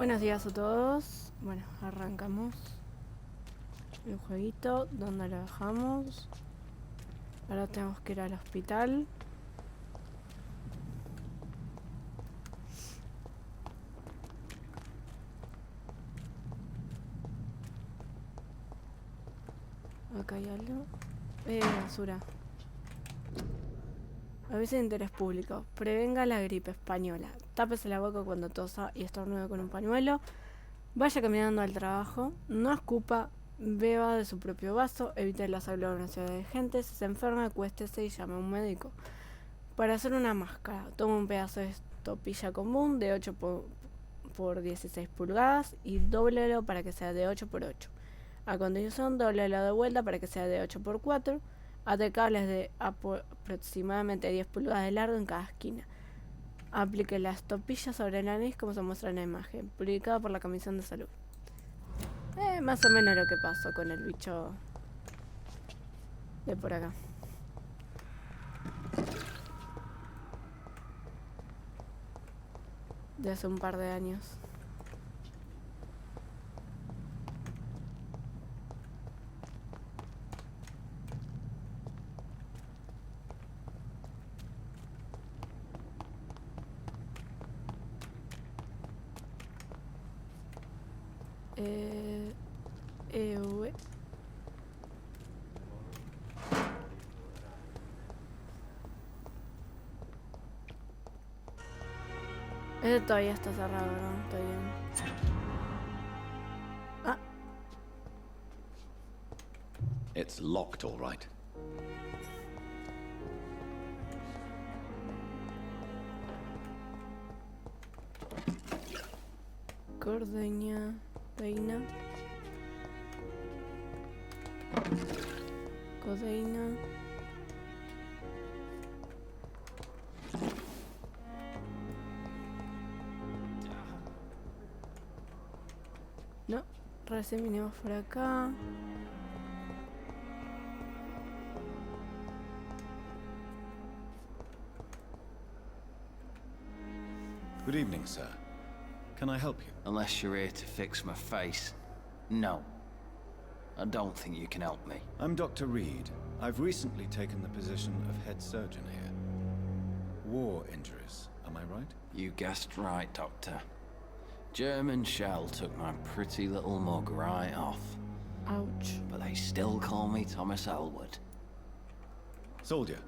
Buenos días a todos. Bueno, arrancamos el jueguito. ¿Dónde lo dejamos? Ahora tenemos que ir al hospital. Acá hay algo. Basura. Aviso de interés público. Prevenga la gripe española. Tápese la boca cuando tosa y estornude con un pañuelo. Vaya caminando al trabajo. No escupa. Beba de su propio vaso. Evite las aglomeraciones de gente. Si se enferma, acuéstese y llame a un médico. Para hacer una máscara, toma un pedazo de estopilla común de 8 por 16 pulgadas y dóblelo para que sea de 8 por 8. A continuación, dóblelo de vuelta para que sea de 8 por 4. Ate cables de aproximadamente 10 pulgadas de largo en cada esquina. Aplique la estopilla sobre la nariz como se muestra en la imagen, publicada por la Comisión de Salud. Más o menos lo que pasó con el bicho de por acá. De hace un par de años. Ese todavía está cerrado, ¿no? Está bien. Ah. It's locked, all right. Cordeña, peina. Codeína. No, recién vinimos por acá. Good evening, sir. Can I help you? Unless you're here to fix my face. No. I don't think you can help me. I'm Dr. Reed. I've recently taken the position of head surgeon here. War injuries, am I right? You guessed right, Doctor. German shell took my pretty little mug right off. Ouch. But they still call me Thomas Elwood. Soldier,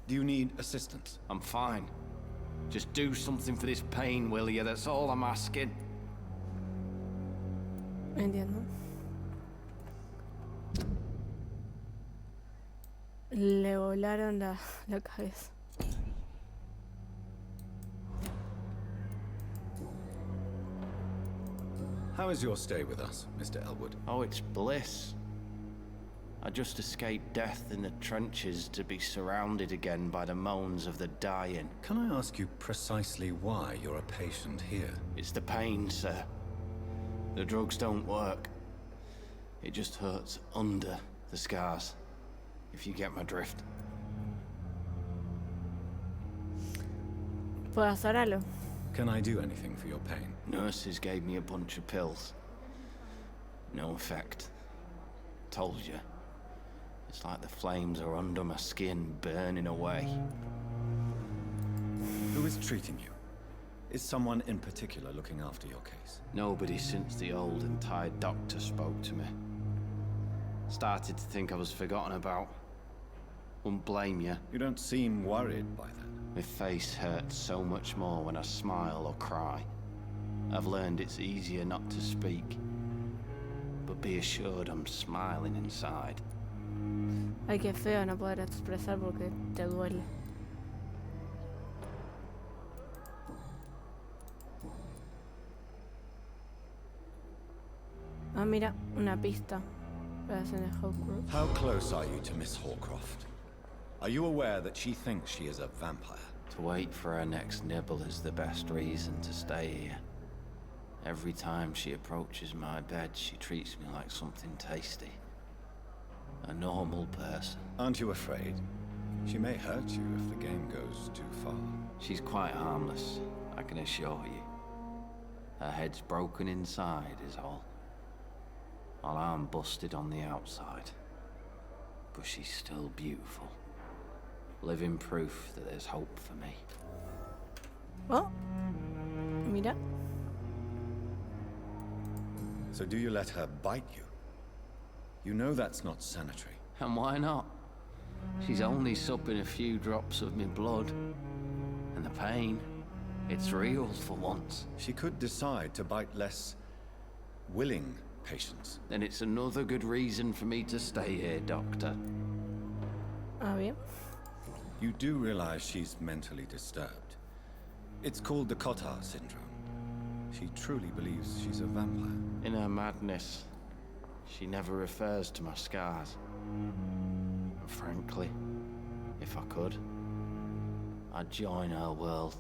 do you need assistance? I'm fine. Just do something for this pain, will you? That's all I'm asking. Entiendo. Le volaron la cabeza. How is your stay with us, Mr. Elwood? Oh, it's bliss. I just escaped death in the trenches to be surrounded again by the moans of the dying. Can I ask you precisely why you're a patient here? It's the pain, sir. The drugs don't work. It just hurts under the scars, if you get my drift. ¿Puedo hacer algo? Can I do anything for your pain? Nurses gave me a bunch of pills. No effect. Told you. It's like the flames are under my skin, burning away. Who is treating you? Is someone in particular looking after your case? Nobody since the old and tired doctor spoke to me. Started to think I was forgotten about. Wouldn't blame you. You don't seem worried by that. My face hurts so much more when I smile or cry. I've learned it's easier not to speak. But be assured I'm smiling inside. Ay, qué feo no poder expresar porque te duele. Ah, mira, una pista. How close are you to Miss Horcroft? Are you aware that she thinks she is a vampire? To wait for her next nibble is the best reason to stay here. Every time she approaches my bed, she treats me like something tasty. A normal person. Aren't you afraid? She may hurt you if the game goes too far. She's quite harmless, I can assure you. Her head's broken inside is all. While I'm busted on the outside. But she's still beautiful. Living proof that there's hope for me. Oh, mira. So do you let her bite you? You know that's not sanitary. And why not? She's only supping a few drops of me blood. And the pain, it's real for once. She could decide to bite less willing patients. Then it's another good reason for me to stay here, Doctor. Ah, bien. You do realize she's mentally disturbed. It's called the Cotard syndrome. She truly believes she's a vampire. In her madness, she never refers to my scars. And frankly, if I could, I'd join her world.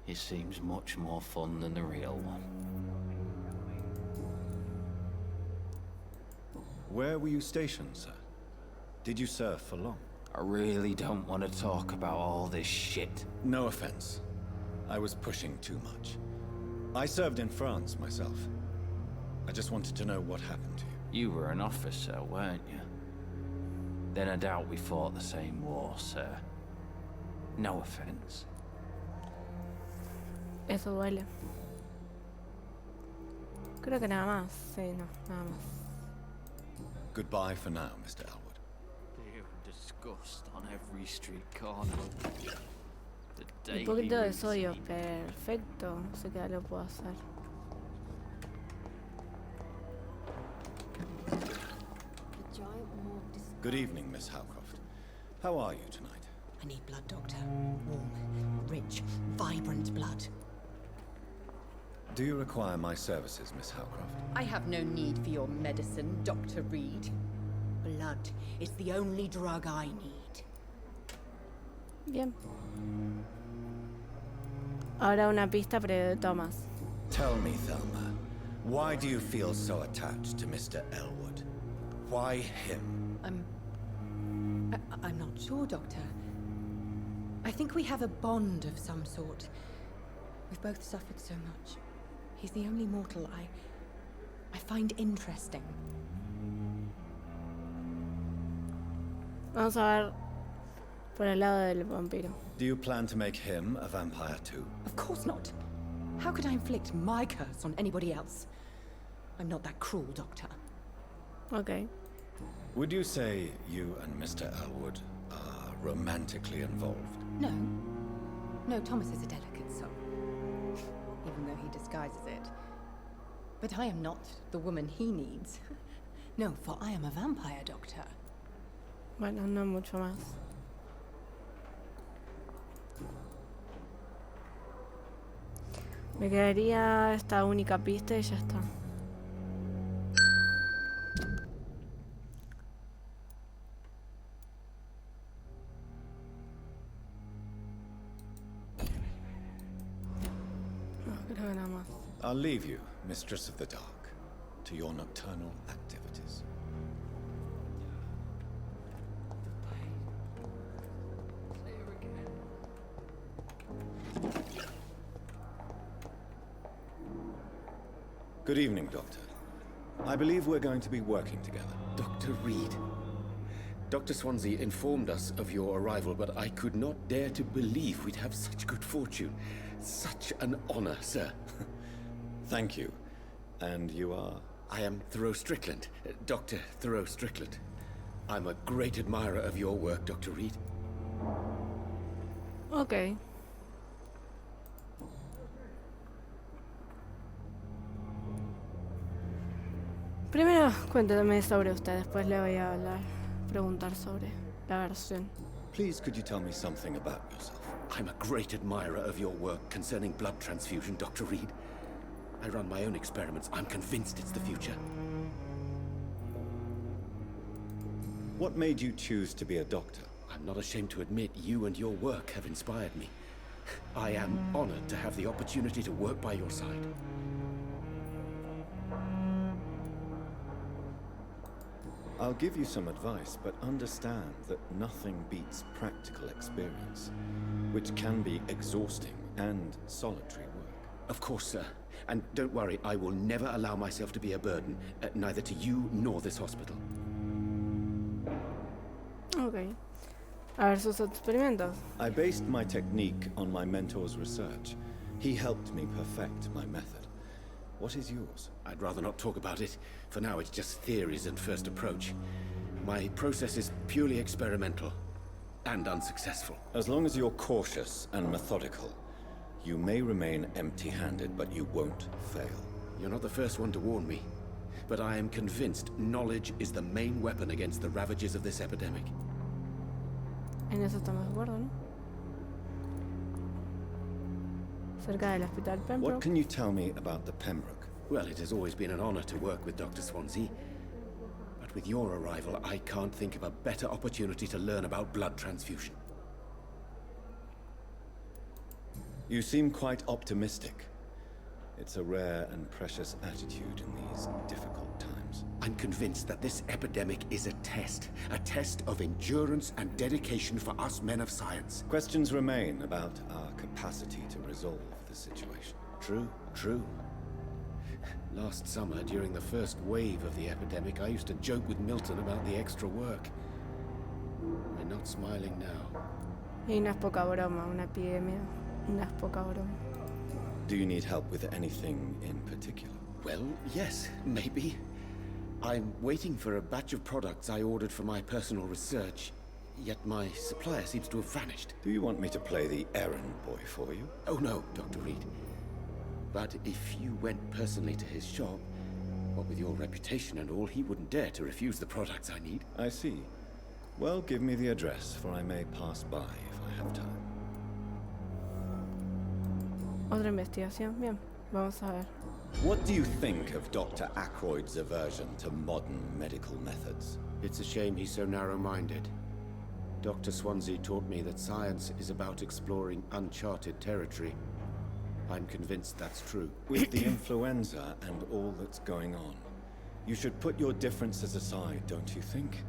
It seems much more fun than the real one. Where were you stationed, sir? Did you serve for long? I really don't want to talk about all this shit. No offense. I was pushing too much. I served in France myself. I just wanted to know what happened to you. You were an officer, weren't you? Then I doubt we fought the same war, sir. No offense. Eso duele. Creo que nada más. Sí, no, nada más. Goodbye for now, Mr. Elwood. Fear and disgust on every street corner. Un poquito de sodio, perfecto. No sé qué lo puedo hacer. Good evening, Miss Howcroft. How are you tonight? I need blood, Doctor. Warm, rich, vibrant blood. Do you require my services, Miss Howcroft? I have no need for your medicine, Dr. Reed. Blood is the only drug I need. Bien. Ahora una pista de Thomas. Tell me, Thelma, why do you feel so attached to Mr. Elwood? Why him? I'm not sure, Doctor. I think we have a bond of some sort. We've both suffered so much. He's the only mortal I find interesting. Vamos a ver por el lado del vampiro. Do you plan to make him a vampire too? Of course not. How could I inflict my curse on anybody else? I'm not that cruel, Doctor. Okay. Would you say you and Mr. Elwood are romantically involved? No. No, Thomas is a delicate soul. Even though he disguises it. But I am not the woman he needs. No, for I am a vampire, Doctor. Bueno, no mucho más. Me quedaría esta única pista y ya está. No, creo que nada más. I'll leave you, Mistress of the Dark, to your nocturnal activities. Good evening, Doctor. I believe we're going to be working together. Dr. Reed. Dr. Swansea informed us of your arrival, but I could not dare to believe we'd have such good fortune. Such an honor, sir. Thank you. And you are? I am Thoreau Strickland, Dr. Thoreau Strickland. I'm a great admirer of your work, Dr. Reed. Ok. Primero cuéntame sobre usted, después le voy a preguntar sobre la versión. Please, could you tell me something about yourself? I'm a great admirer of your work concerning blood transfusion, Dr. Reed. I run my own experiments. I'm convinced it's the future. What made you choose to be a doctor? I'm not ashamed to admit you and your work have inspired me. I am honored to have the opportunity to work by your side. I'll give you some advice, but understand that nothing beats practical experience, which can be exhausting and solitary work. Of course, sir. And don't worry, I will never allow myself to be a burden, neither to you nor this hospital. Ok. A ver sus experimentos. I based my technique on my mentor's research. He helped me perfect my method. What is yours? I'd rather not talk about it. For now, it's just theories and first approach. My process is purely experimental and unsuccessful. As long as you're cautious and methodical, you may remain empty-handed, but you won't fail. You're not the first one to warn me, but I am convinced knowledge is the main weapon against the ravages of this epidemic. En eso estamos de acuerdo, ¿no? Cerca del hospital What Pembroke. can you tell me about the Pembroke? Well, it has always been an honor to work with Dr. Swansea. But with your arrival, I can't think of a better opportunity to learn about blood transfusion. You seem quite optimistic. It's a rare and precious attitude in these difficult times. I'm convinced that this epidemic is a test of endurance and dedication for us men of science. Questions remain about our capacity to resolve the situation. True. Last summer, during the first wave of the epidemic, I used to joke with Milton about the extra work. We're not smiling now. Y no es poca broma, una epidemia. No es poca broma. Do you need help with anything in particular? Well, yes, maybe. I'm waiting for a batch of products I ordered for my personal research, yet my supplier seems to have vanished. Do you want me to play the errand boy for you? Oh no, Dr. Reed. But if you went personally to his shop, what with your reputation and all, he wouldn't dare to refuse the products I need. I see. Well, give me the address, for I may pass by if I have time. Otra investigación. Bien, vamos a ver. What do you think of Dr. Ackroyd's aversion to modern medical methods? It's a shame he's so narrow-minded. Dr. Swansea taught me that science is about exploring uncharted territory. I'm convinced that's true. With the influenza and all that's going on, you should put your differences aside, don't you think?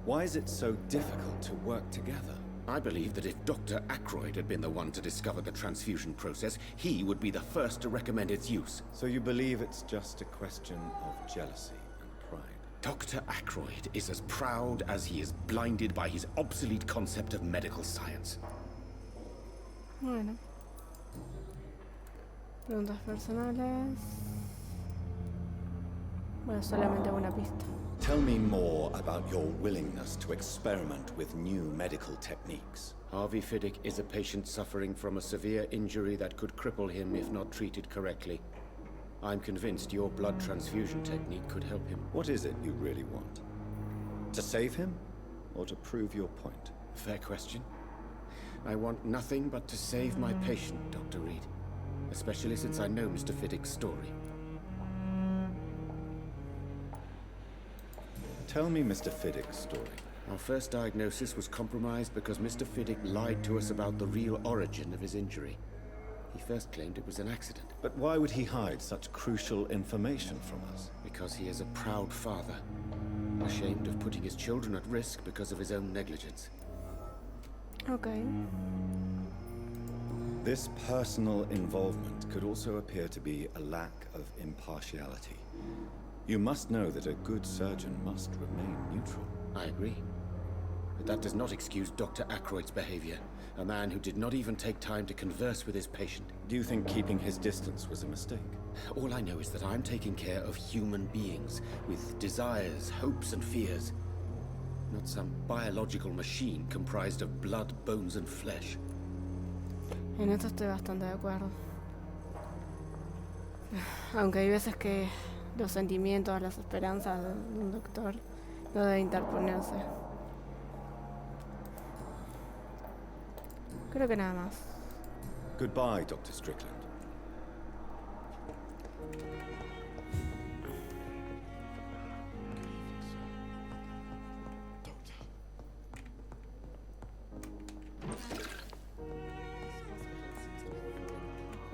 Why is it so difficult to work together? I believe that if Dr. Ackroyd had been the one to discover the transfusion process, he would be the first to recommend its use. So you believe it's just a question of jealousy and pride? Dr. Ackroyd is as proud as he is blinded by his obsolete concept of medical science. Bueno. Preguntas personales. Bueno, solamente una pista. Tell me more about your willingness to experiment with new medical techniques. Harvey Fiddick is a patient suffering from a severe injury that could cripple him if not treated correctly. I'm convinced your blood transfusion technique could help him. What is it you really want? To save him, or to prove your point? Fair question. I want nothing but to save my patient, Dr. Reed. Especially since I know Mr. Fiddick's story. Tell me Mr. Fiddick's story. Our first diagnosis was compromised because Mr. Fiddick lied to us about the real origin of his injury. He first claimed it was an accident. But why would he hide such crucial information from us? Because he is a proud father, ashamed of putting his children at risk because of his own negligence. Ok. This personal involvement could also appear to be a lack of impartiality. You must know that a good surgeon must remain neutral. I agree. But that does not excuse Dr. Ackroyd's behavior, a man who did not even take time to converse with his patient. Do you think keeping his distance was a mistake? All I know is that I'm taking care of human beings with desires, hopes, and fears. Not some biological machine comprised of blood, bones, and flesh. En esto estoy bastante de acuerdo. Aunque hay veces que los sentimientos, las esperanzas de un doctor no deben interponerse. Creo que nada más. Goodbye, Dr. Strickland.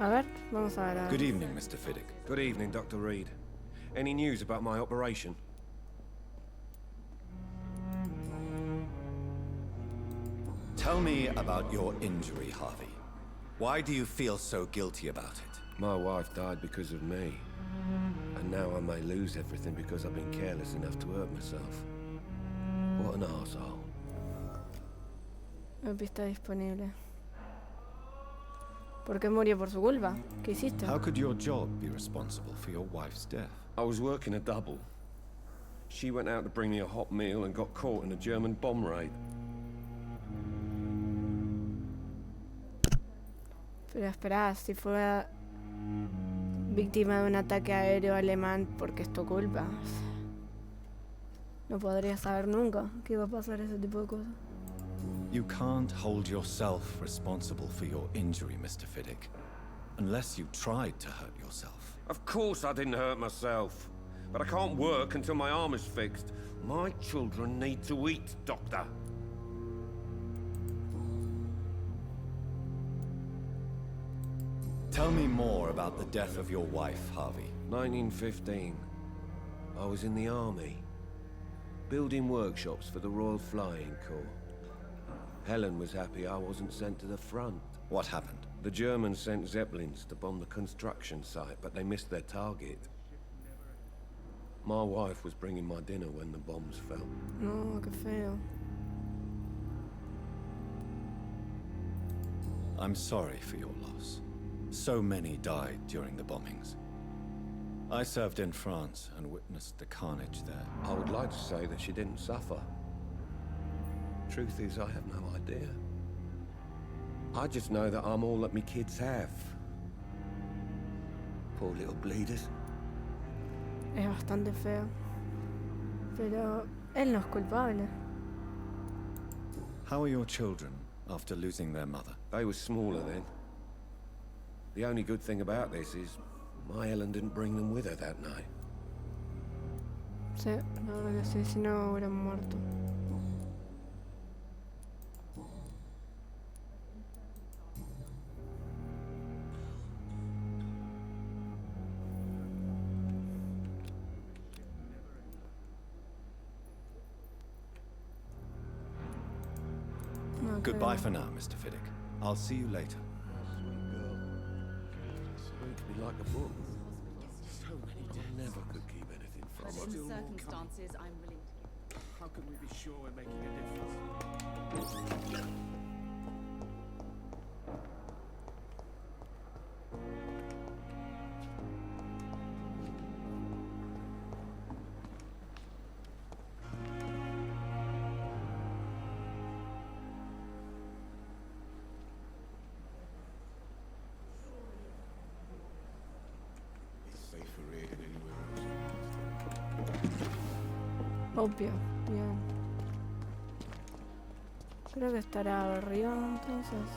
A ver, vamos a ver. Good evening, Mr. Fiddick. Good evening, Dr. Reed. Any news about my operation? Tell me about your injury, Harvey. Why do you feel so guilty about it? My wife died because of me. And now I may lose everything because I've been careless enough to hurt myself. What an arsehole. La pista disponible. ¿Por qué murió por su culpa? ¿Qué hiciste? How could your job be responsible for your wife's death? I was working a double. She went out to bring me a hot meal and got caught in a German bomb raid. Pero espera, si fue víctima de un ataque aéreo alemán, porque es tu culpa. No podría saber nunca que iba a pasar ese tipo de cosas. You can't hold yourself responsible for your injury, Mr. Fiddick. Unless you tried to hurt yourself. Of course I didn't hurt myself. But I can't work until my arm is fixed. My children need to eat, Doctor. Tell me more about the death of your wife, Harvey. 1915. I was in the army. Building workshops for the Royal Flying Corps. Helen was happy I wasn't sent to the front. What happened? The Germans sent Zeppelins to bomb the construction site, but they missed their target. My wife was bringing my dinner when the bombs fell. No, qué feo. I'm sorry for your loss. So many died during the bombings. I served in France and witnessed the carnage there. I would like to say that she didn't suffer. Truth is, I have no idea. I just know that I'm all that me kids have. Poor little bleeders. Es bastante feo. Pero él no es culpable. How are your children after losing their mother? They were smaller then. The only good thing about this is my Ellen didn't bring them with her that night. Sí, la verdad que sí, si no hubieran muerto. Goodbye for now, Mr. Fiddick. I'll see you later. Sweet girl. Sweet to be like a book. I never could keep anything from But her. in circumstances, I'm willing to. How can we be sure we're making a difference? Obvio, bien. Creo que estará arriba entonces.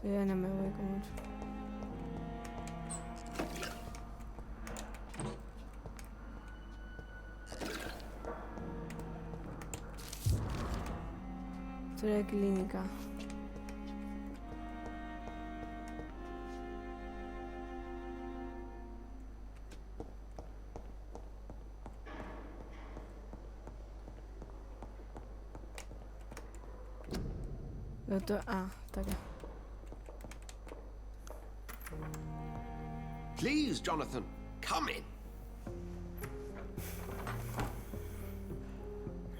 Todavía no me voy con mucho. Historia clínica. Doctor, está acá. Please, Jonathan, come in.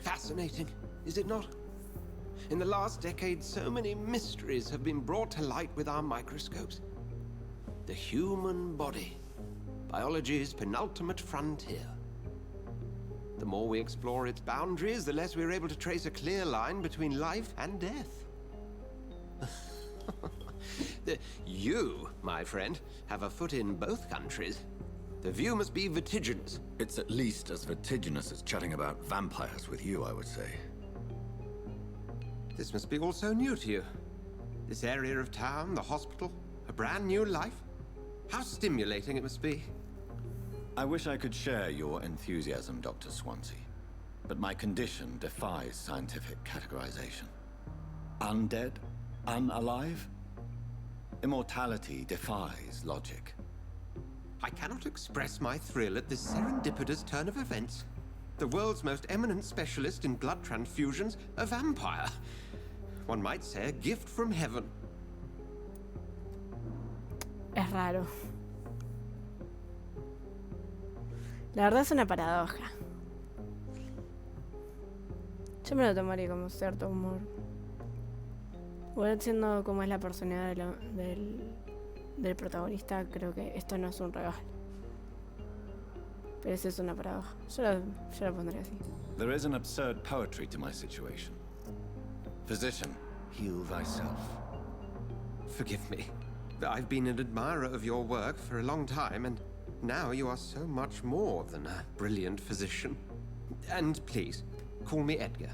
Fascinating, is it not? In the last decade, so many mysteries have been brought to light with our microscopes. The human body, biology's penultimate frontier. The more we explore its boundaries, the less we're able to trace a clear line between life and death. You, my friend, have a foot in both countries. The view must be vertiginous. It's at least as vertiginous as chatting about vampires with you, I would say. This must be all so new to you. This area of town, the hospital, a brand new life. How stimulating it must be. I wish I could share your enthusiasm, Dr. Swansea, but my condition defies scientific categorization. Undead? Unalive? Immortality defies logic. I cannot express my thrill at this serendipitous turn of events. The world's most eminent specialist in blood transfusions, a vampire. One might say a gift from heaven. Es raro. La verdad es una paradoja. Yo me lo tomaría como cierto humor. Igual siendo como es la personalidad del protagonista, creo que esto no es un regalo. Pero eso es una paradoja. Yo la pondría así. There is an absurd poetry to my situation. Physician, heal thyself. Forgive me. I've been an admirer of your work for a long time, and now you are so much more than a brilliant physician. And please, call me Edgar.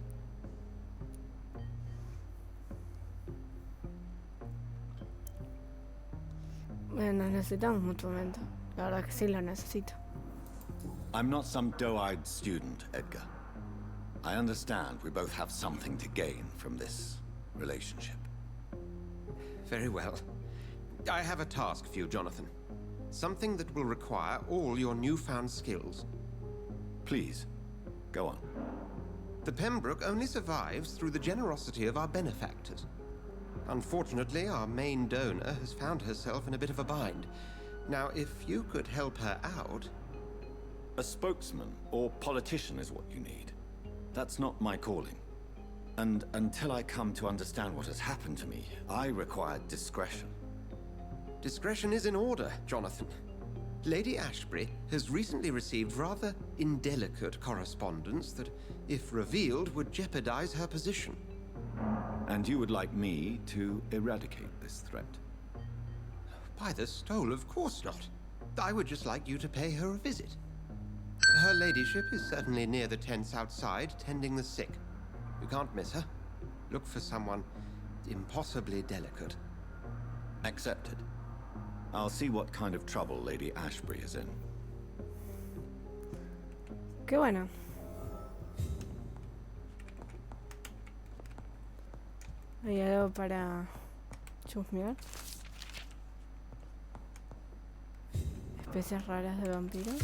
Nos necesitamos mutuamente. La verdad que sí lo necesito. I'm not some doe-eyed student, Edgar. I understand we both have something to gain from this relationship. Very well. I have a task for you, Jonathan. Something that will require all your newfound skills. Please, go on. The Pembroke only survives through the generosity of our benefactors. Unfortunately, our main donor has found herself in a bit of a bind. Now, if you could help her out... A spokesman or politician is what you need. That's not my calling. And until I come to understand what has happened to me, I require discretion. Discretion is in order, Jonathan. Lady Ashbury has recently received rather indelicate correspondence that, if revealed, would jeopardize her position. And you would like me to eradicate this threat? By the stole, of course not. I would just like you to pay her a visit. Her ladyship is certainly near the tents outside, tending the sick. You can't miss her. Look for someone impossibly delicate. Accepted. I'll see what kind of trouble Lady Ashbury is in. Qué bueno. ¿Hay algo para chusmear? Especies raras de vampiros.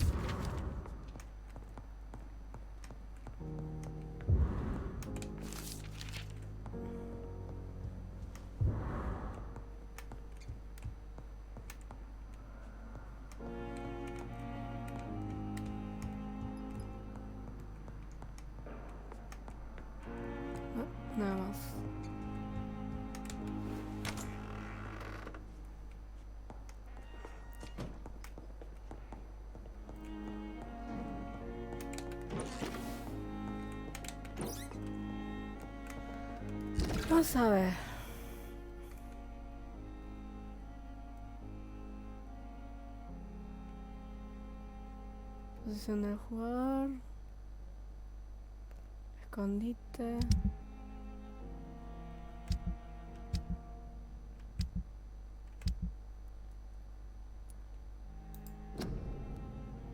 No, nada más. Vamos a ver. Posición del jugador. Escondite.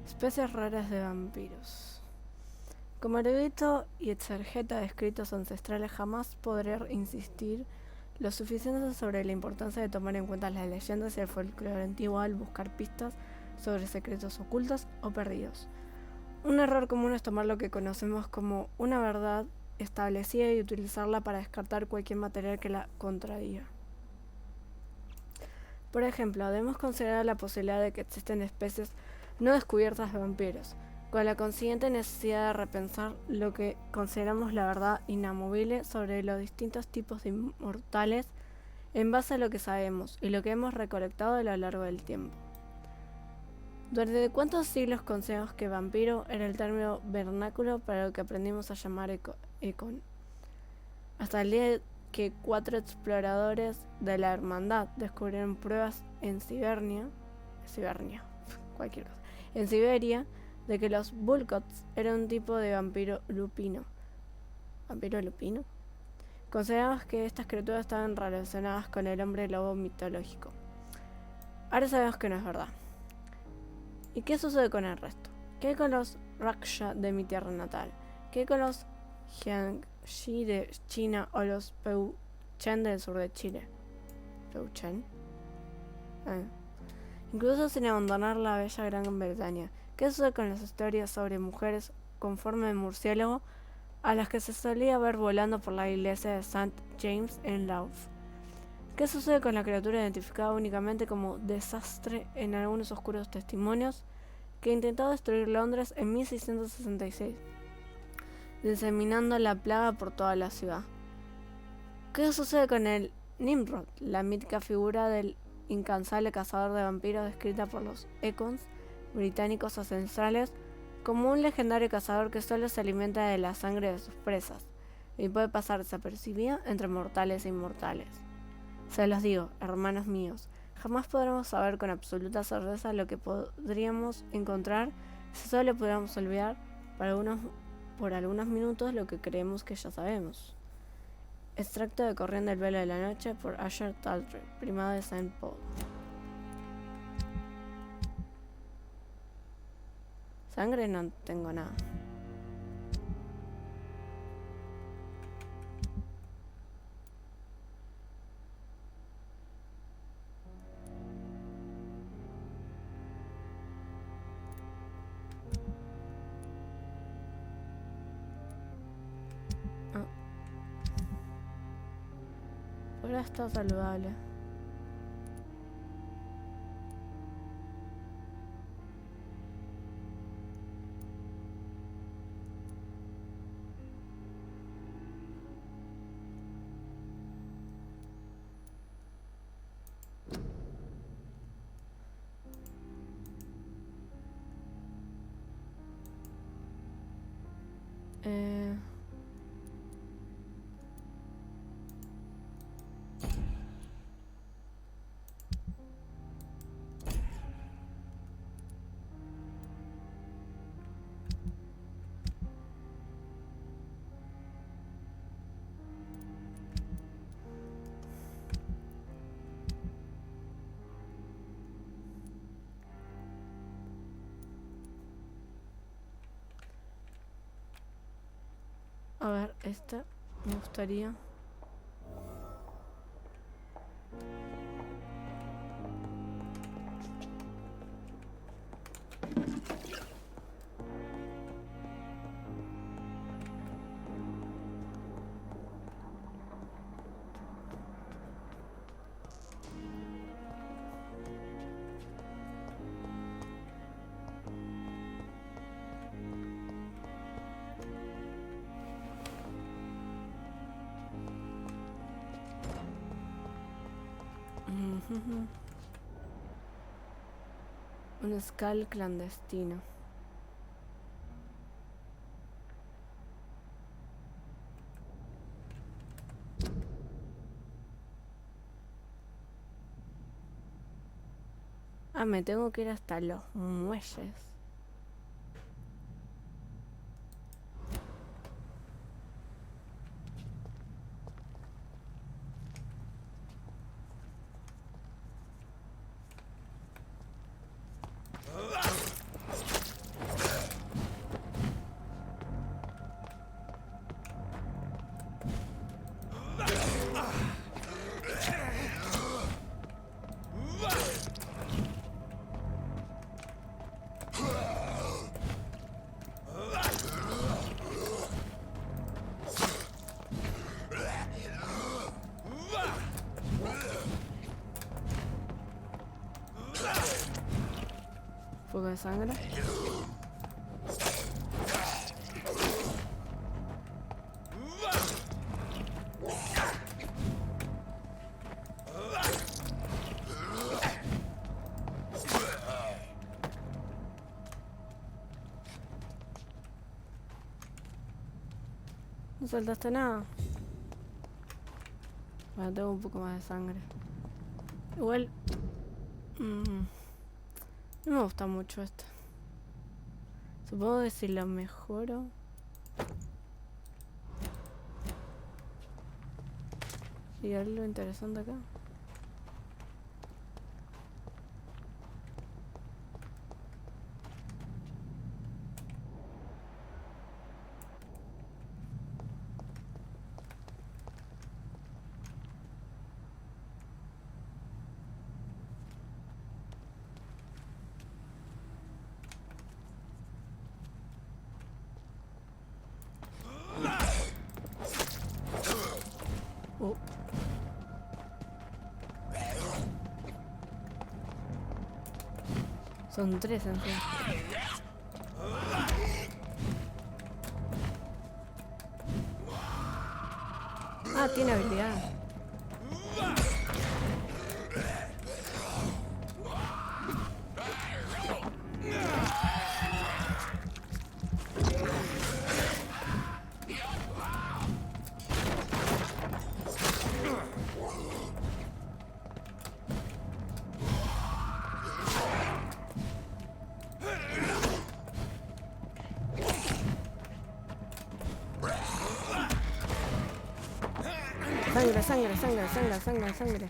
Especies raras de vampiros. Como erudito y exegeta de escritos ancestrales, jamás podré insistir lo suficiente sobre la importancia de tomar en cuenta las leyendas y el folclore antiguo al buscar pistas sobre secretos ocultos o perdidos. Un error común es tomar lo que conocemos como una verdad establecida y utilizarla para descartar cualquier material que la contradiga. Por ejemplo, debemos considerar la posibilidad de que existen especies no descubiertas de vampiros, con la consiguiente necesidad de repensar lo que consideramos la verdad inamovible sobre los distintos tipos de inmortales en base a lo que sabemos y lo que hemos recolectado a lo largo del tiempo. ¿Durante cuántos siglos consideramos que vampiro era el término vernáculo para lo que aprendimos a llamar econ? Hasta el día que 4 exploradores de la Hermandad descubrieron pruebas en Siberia, de que los Bulkots eran un tipo de vampiro lupino. ¿Vampiro lupino? Consideramos que estas criaturas estaban relacionadas con el hombre lobo mitológico. Ahora sabemos que no es verdad. ¿Y qué sucede con el resto? ¿Qué hay con los Raksha de mi tierra natal? ¿Qué hay con los Jiangxi de China o los Peuchen del sur de Chile? ¿Peuchen? Incluso sin abandonar la bella Gran Bretaña. ¿Qué sucede con las historias sobre mujeres con forma de murciélago a las que se solía ver volando por la iglesia de St. James en Louth? ¿Qué sucede con la criatura identificada únicamente como desastre en algunos oscuros testimonios que intentó destruir Londres en 1666, diseminando la plaga por toda la ciudad? ¿Qué sucede con el Nimrod, la mítica figura del incansable cazador de vampiros descrita por los Econs británicos ancestrales como un legendario cazador que solo se alimenta de la sangre de sus presas y puede pasar desapercibido entre mortales e inmortales? Se los digo, hermanos míos, jamás podremos saber con absoluta certeza lo que podríamos encontrar si solo pudiéramos olvidar por algunos minutos lo que creemos que ya sabemos. Extracto de Corriendo el velo de la noche por Asher Talbot, primado de Saint Paul. Sangre no tengo nada. Ahora está saludable. A ver, esta me gustaría. Un skull clandestino. Ah, me tengo que ir hasta los muelles. Fuego de sangre. No saltaste nada. Bueno, tengo un poco más de sangre. Igual... no me gusta mucho esto. Supongo que si lo mejoro... ¿Y algo interesante acá? Oh. Son 3 encima. Ah, tiene habilidad. Sangre.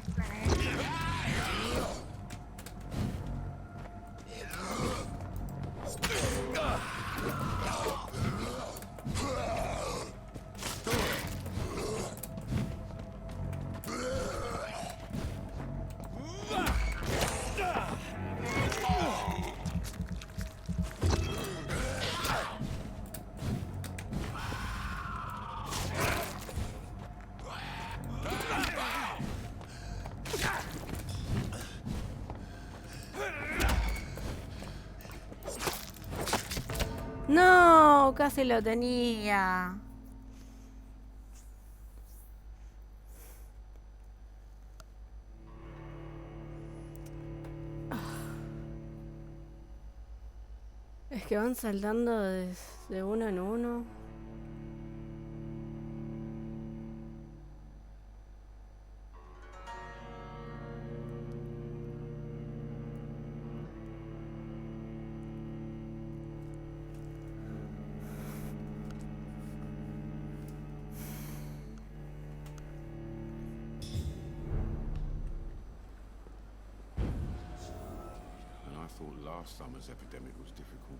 No, casi lo tenía. Es que van saltando de uno en uno. Last summer's epidemic was difficult.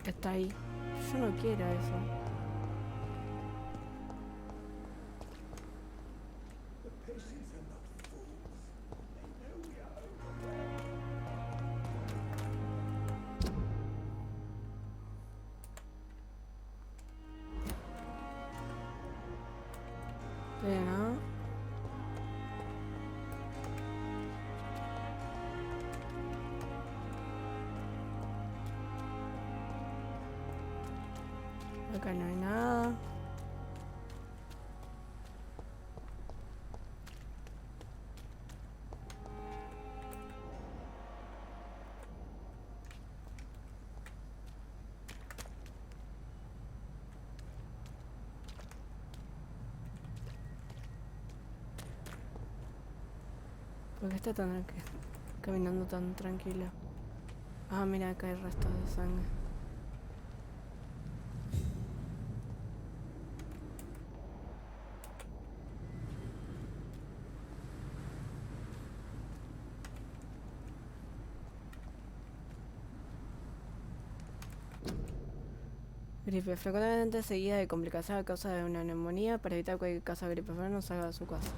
Está ahí. Yo no quiero eso. Bien, ¿no? Acá no hay nada. ¿Por qué está caminando tan tranquilo? Ah, mira, acá hay restos de sangre. Gripe frecuentemente seguida de complicaciones a causa de una neumonía. Para evitar cualquier caso de gripe no salga de su casa.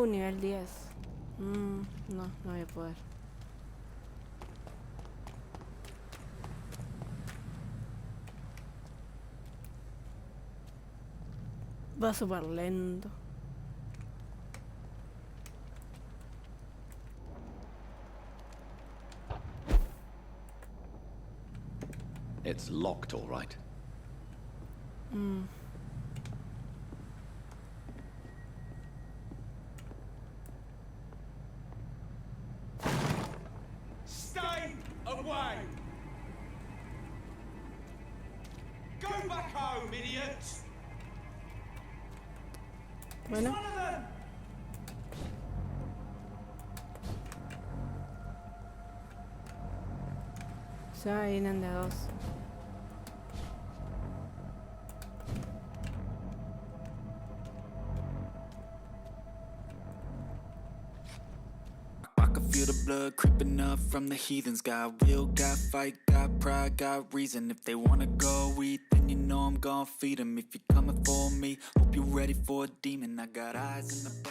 Nivel 10. No voy a poder. Va súper lento. It's locked, all right. Stay away! Go back home, idiots! Bueno. One of them! Se vienen de dos. Feel the blood creeping up from the heathens. Got will, got fight, got pride, got reason. If they wanna go eat, then you know I'm I'm gonna feed 'em. If you're coming for me, hope you're ready for a demon. I got eyes in the back.